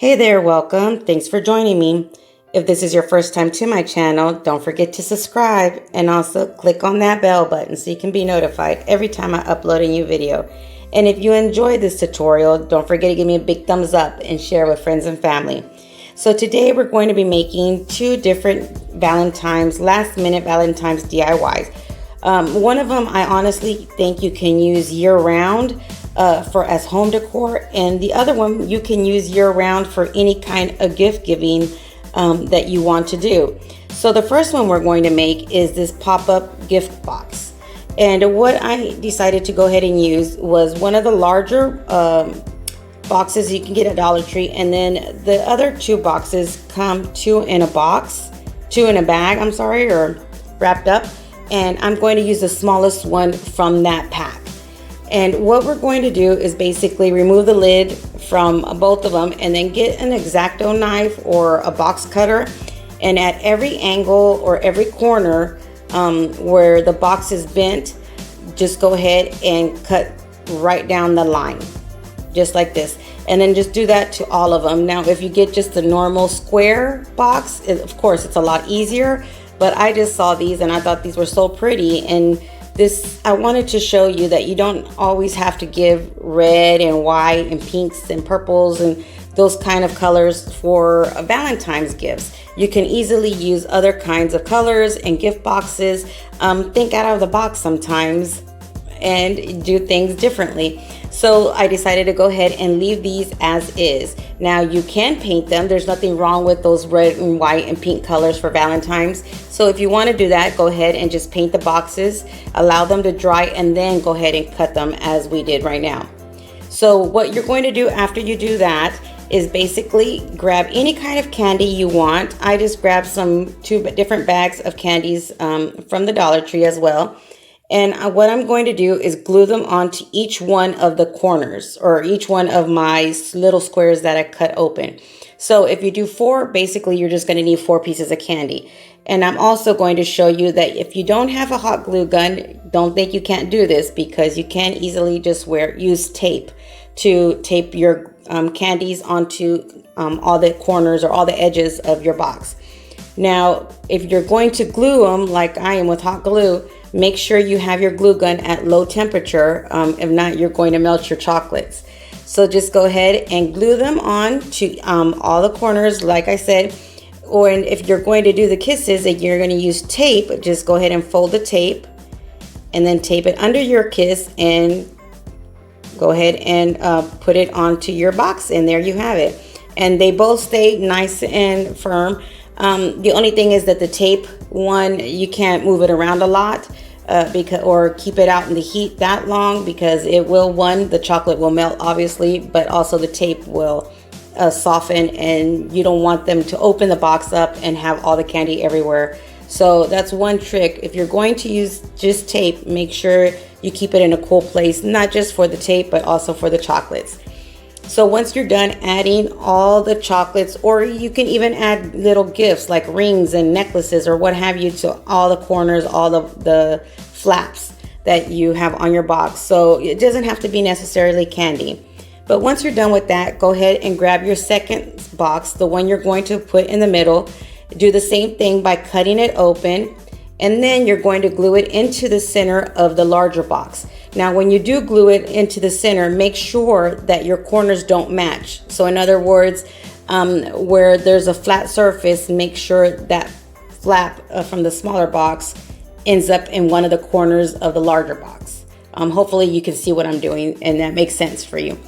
Hey there, welcome. Thanks for joining me. If this is your first time to my channel, don't forget to subscribe and also click on that bell button so you can be notified every time I upload a new video. And if you enjoyed this tutorial, don't forget to give me a big thumbs up and share with friends and family. So today we're going to be making two different Valentine's, last minute Valentine's DIYs. One of them I honestly think you can use year round for as home decor, and the other one you can use year round for any kind of gift giving that you want to do. So the first one we're going to make is this pop-up gift box, and what I decided to go ahead and use was one of the larger boxes you can get at Dollar Tree, and then the other two boxes come two in a bag, I'm sorry, or wrapped up, and I'm going to use the smallest one from that pack. And what we're going to do is basically remove the lid from both of them and then get an X-Acto knife or a box cutter, and at every angle or every corner where the box is bent, just go ahead and cut right down the line, just like this. And then just do that to all of them. Now, if you get just a normal square box, of course, it's a lot easier, but I just saw these and I thought these were so pretty, and I wanted to show you that you don't always have to give red and white and pinks and purples and those kind of colors for Valentine's gifts. You can easily use other kinds of colors and gift boxes. Think out of the box sometimes and do things differently. So I decided to go ahead and leave these as is. Now you can paint them. There's nothing wrong with those red and white and pink colors for Valentine's. So if you want to do that, go ahead and just paint the boxes, allow them to dry, and then go ahead and cut them as we did right now. So what you're going to do after you do that is basically grab any kind of candy you want. I just grabbed two different bags of candies from the Dollar Tree as well. And what I'm going to do is glue them onto each one of the corners, or each one of my little squares that I cut open. So if you do 4, basically you're just going to need 4 pieces of candy. And I'm also going to show you that if you don't have a hot glue gun, don't think you can't do this, because you can easily just use tape to tape your candies onto all the corners or all the edges of your box. Now, if you're going to glue them like I am with hot glue, make sure you have your glue gun at low temperature. If not, you're going to melt your chocolates. So just go ahead and glue them on to all the corners, like I said. Or if you're going to do the kisses and you're going to use tape, just go ahead and fold the tape and then tape it under your kiss and go ahead and put it onto your box, and there you have it. And they both stay nice and firm. The only thing is that the tape one, you can't move it around a lot or keep it out in the heat that long, because it will, the chocolate will melt obviously, but also the tape will soften, and you don't want them to open the box up and have all the candy everywhere. So that's one trick. If you're going to use just tape, make sure you keep it in a cool place, not just for the tape, but also for the chocolates. So once you're done adding all the chocolates, or you can even add little gifts like rings and necklaces or what have you to all the corners, all the flaps that you have on your box. So it doesn't have to be necessarily candy. But once you're done with that, go ahead and grab your second box, the one you're going to put in the middle. Do the same thing by cutting it open, and then you're going to glue it into the center of the larger box. Now, when you do glue it into the center, make sure that your corners don't match. So in other words, where there's a flat surface, make sure that flap from the smaller box ends up in one of the corners of the larger box. Hopefully you can see what I'm doing and that makes sense for you.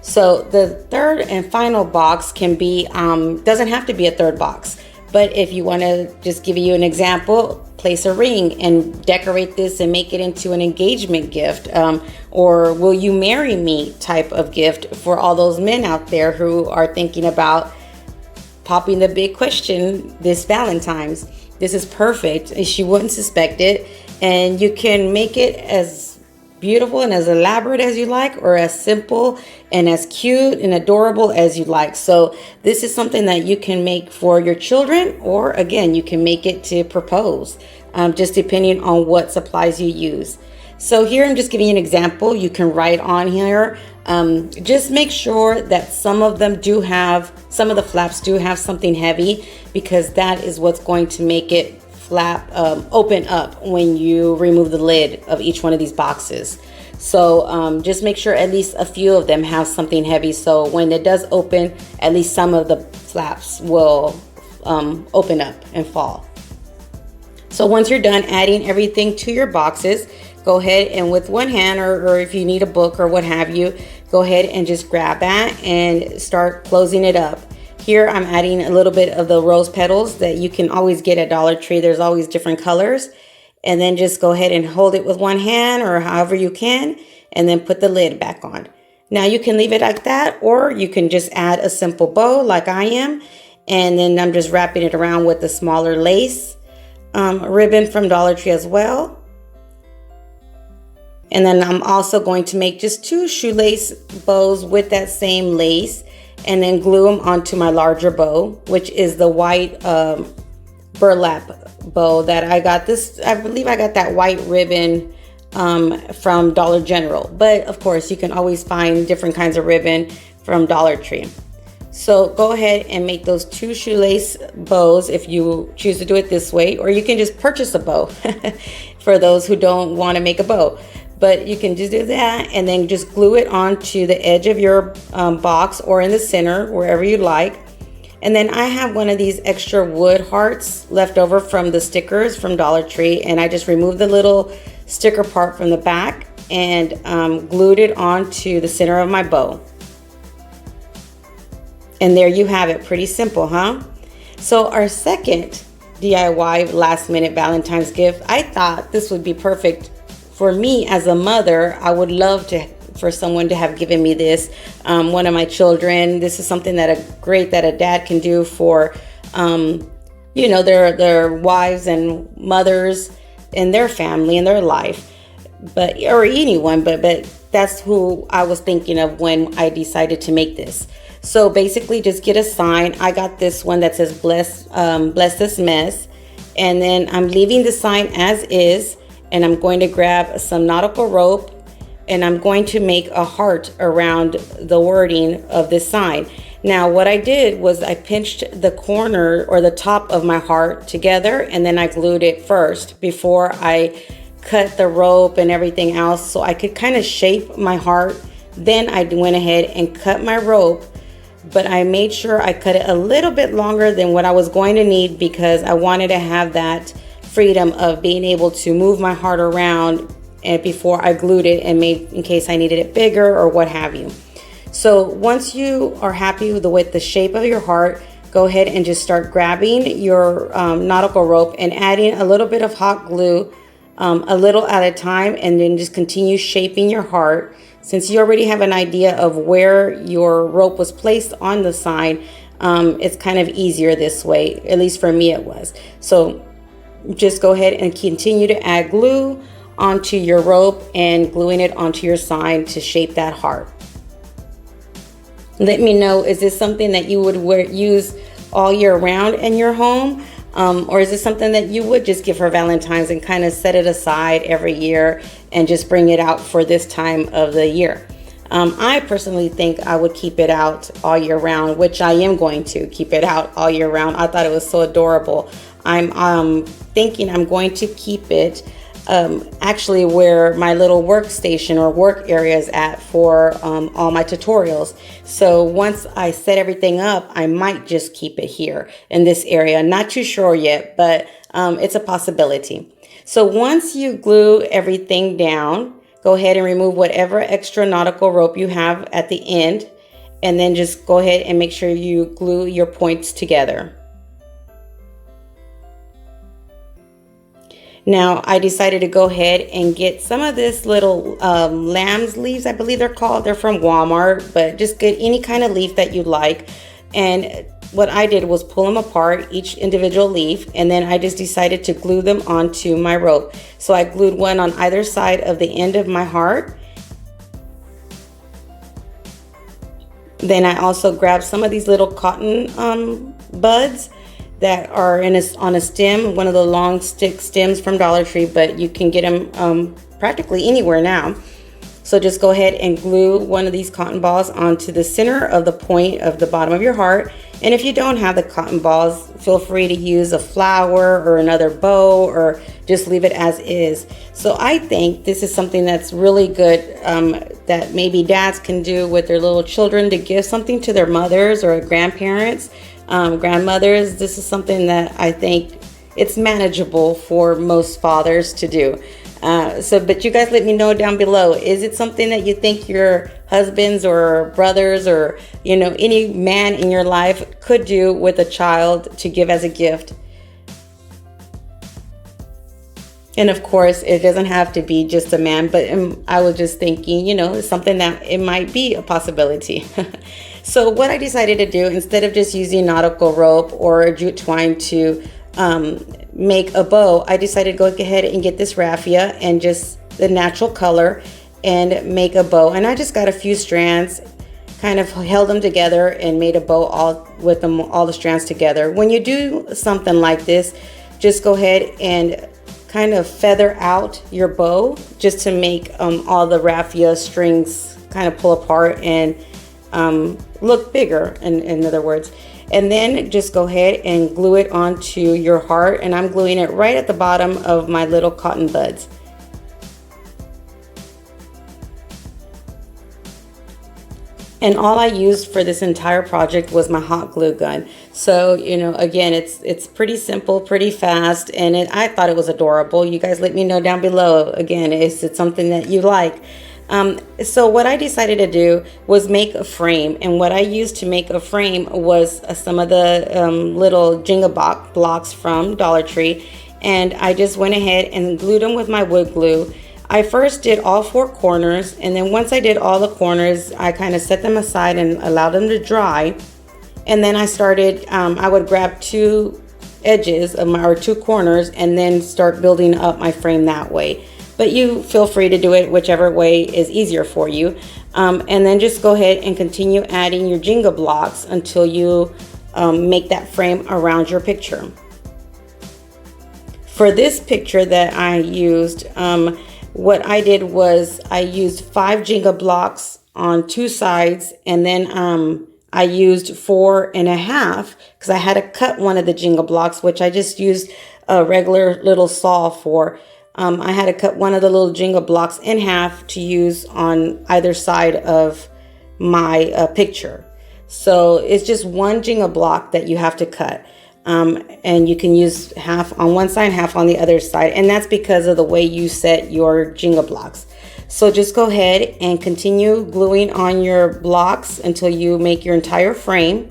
So the third and final box can be, doesn't have to be a third box, but if you want to just give you an example, place a ring and decorate this and make it into an engagement gift, or will you marry me type of gift for all those men out there who are thinking about popping the big question this Valentine's. This is perfect. She wouldn't suspect it, and you can make it as beautiful and as elaborate as you like, or as simple and as cute and adorable as you like. So this is something that you can make for your children, or again, you can make it to propose, just depending on what supplies you use. So here I'm just giving you an example. You can write on here. Just make sure that some of the flaps do have something heavy, because that is what's going to make it open up when you remove the lid of each one of these boxes. So just make sure at least a few of them have something heavy, so when it does open, at least some of the flaps will open up and fall. So once you're done adding everything to your boxes, go ahead and with one hand, or if you need a book or what have you, go ahead and just grab that and start closing it up. Here I'm adding a little bit of the rose petals that you can always get at Dollar Tree. There's always different colors. And then just go ahead and hold it with one hand or however you can, and then put the lid back on. Now you can leave it like that, or you can just add a simple bow like I am. And then I'm just wrapping it around with the smaller lace ribbon from Dollar Tree as well. And then I'm also going to make just 2 shoelace bows with that same lace, and then glue them onto my larger bow, which is the white burlap bow that I got. I believe I got that white ribbon from Dollar General, but of course you can always find different kinds of ribbon from Dollar Tree. So go ahead and make those 2 shoelace bows if you choose to do it this way, or you can just purchase a bow for those who don't want to make a bow. But you can just do that and then just glue it onto the edge of your box, or in the center, wherever you like. And then I have one of these extra wood hearts left over from the stickers from Dollar Tree, and I just removed the little sticker part from the back and glued it onto the center of my bow. And there you have it. Pretty simple, huh? So our second DIY last minute Valentine's gift, I thought this would be perfect for me as a mother. I would love for someone to have given me this. One of my children. This is something that a dad can do for their wives and mothers in their family, in their life, or anyone. But that's who I was thinking of when I decided to make this. So basically, just get a sign. I got this one that says bless this mess, and then I'm leaving the sign as is. And I'm going to grab some nautical rope, and I'm going to make a heart around the wording of this sign. Now what I did was I pinched the corner or the top of my heart together, and then I glued it first before I cut the rope and everything else, so I could kind of shape my heart. Then I went ahead and cut my rope, but I made sure I cut it a little bit longer than what I was going to need, because I wanted to have that freedom of being able to move my heart around and before I glued it, and made in case I needed it bigger or what have you. So once you are happy with the shape of your heart, go ahead and just start grabbing your nautical rope and adding a little bit of hot glue, a little at a time, and then just continue shaping your heart. Since you already have an idea of where your rope was placed on the sign, it's kind of easier this way. At least for me it was. So just go ahead and continue to add glue onto your rope and gluing it onto your sign to shape that heart. Let me know, is this something that you would use all year round in your home? Or is it something that you would just give for Valentine's and kind of set it aside every year and just bring it out for this time of the year? I personally think I would keep it out all year round, which I am going to keep it out all year round. I thought it was so adorable. I'm thinking I'm going to keep it actually where my little workstation or work area is at for all my tutorials. So once I set everything up, I might just keep it here in this area. Not too sure yet, but it's a possibility. So once you glue everything down, go ahead and remove whatever extra nautical rope you have at the end, and then just go ahead and make sure you glue your points together. Now I decided to go ahead and get some of this little lamb's leaves, I believe they're called. They're from Walmart, but just get any kind of leaf that you like. And what I did was pull them apart, each individual leaf, and then I just decided to glue them onto my rope. So I glued one on either side of the end of my heart. Then I also grabbed some of these little cotton buds that are on a stem, one of the long stick stems from Dollar Tree, but you can get them practically anywhere now. So just go ahead and glue one of these cotton balls onto the center of the point of the bottom of your heart. And if you don't have the cotton balls, feel free to use a flower or another bow, or just leave it as is. So I think this is something that's really good, that maybe dads can do with their little children, to give something to their mothers or grandparents, grandmothers. This is something that I think it's manageable for most fathers to do. But you guys let me know down below. Is it something that you think your husbands or brothers or, any man in your life could do with a child to give as a gift? And of course, it doesn't have to be just a man, but I was just thinking, it's something that it might be a possibility. So what I decided to do, instead of just using nautical rope or jute twine to make a bow, I decided to go ahead and get this raffia and just the natural color and make a bow. And I just got a few strands, kind of held them together and made a bow all the strands together. When you do something like this, just go ahead and kind of feather out your bow just to make all the raffia strings kind of pull apart and look bigger, in other words. And then just go ahead and glue it onto your heart, and I'm gluing it right at the bottom of my little cotton buds. And all I used for this entire project was my hot glue gun. So, again, it's pretty simple, pretty fast, and I thought it was adorable. You guys let me know down below. Again, is it something that you like? So what I decided to do was make a frame, and what I used to make a frame was some of the little Jenga blocks from Dollar Tree, and I just went ahead and glued them with my wood glue. I first did all 4 corners, and then once I did all the corners, I kind of set them aside and allowed them to dry. And then I started, I would grab 2 edges of or 2 corners and then start building up my frame that way. But you feel free to do it whichever way is easier for you. And then just go ahead and continue adding your Jenga blocks until you make that frame around your picture. For this picture that I used, what I did was I used 5 Jenga blocks on 2 sides, and then I used 4.5 because I had to cut one of the Jenga blocks, which I just used a regular little saw for. I had to cut one of the little Jenga blocks in half to use on either side of my picture. So it's just one Jenga block that you have to cut. And you can use half on one side, half on the other side. And that's because of the way you set your Jenga blocks. So just go ahead and continue gluing on your blocks until you make your entire frame.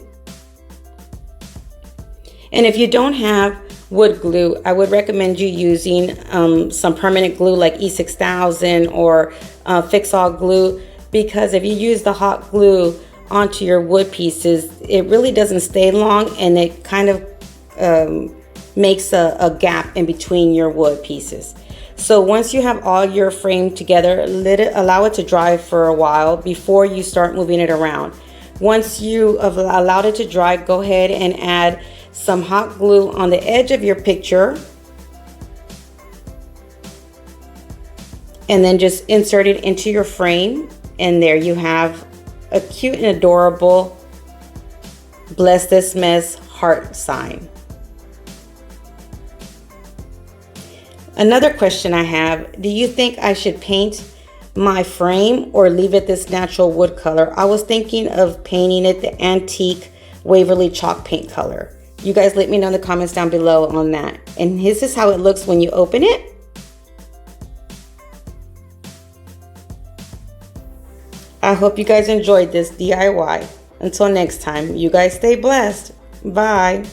And if you don't have wood glue, I would recommend you using some permanent glue like E6000 or Fix-All glue, because if you use the hot glue onto your wood pieces, it really doesn't stay long, and it kind of makes a gap in between your wood pieces. So once you have all your frame together, allow it to dry for a while before you start moving it around. Once you have allowed it to dry, go ahead and add some hot glue on the edge of your picture, and then just insert it into your frame, and there you have a cute and adorable Bless This Mess heart sign. Another question I have, do you think I should paint my frame or leave it this natural wood color? I was thinking of painting it the antique Waverly chalk paint color. You guys let me know in the comments down below on that. And this is how it looks when you open it. I hope you guys enjoyed this DIY. Until next time, you guys stay blessed. Bye.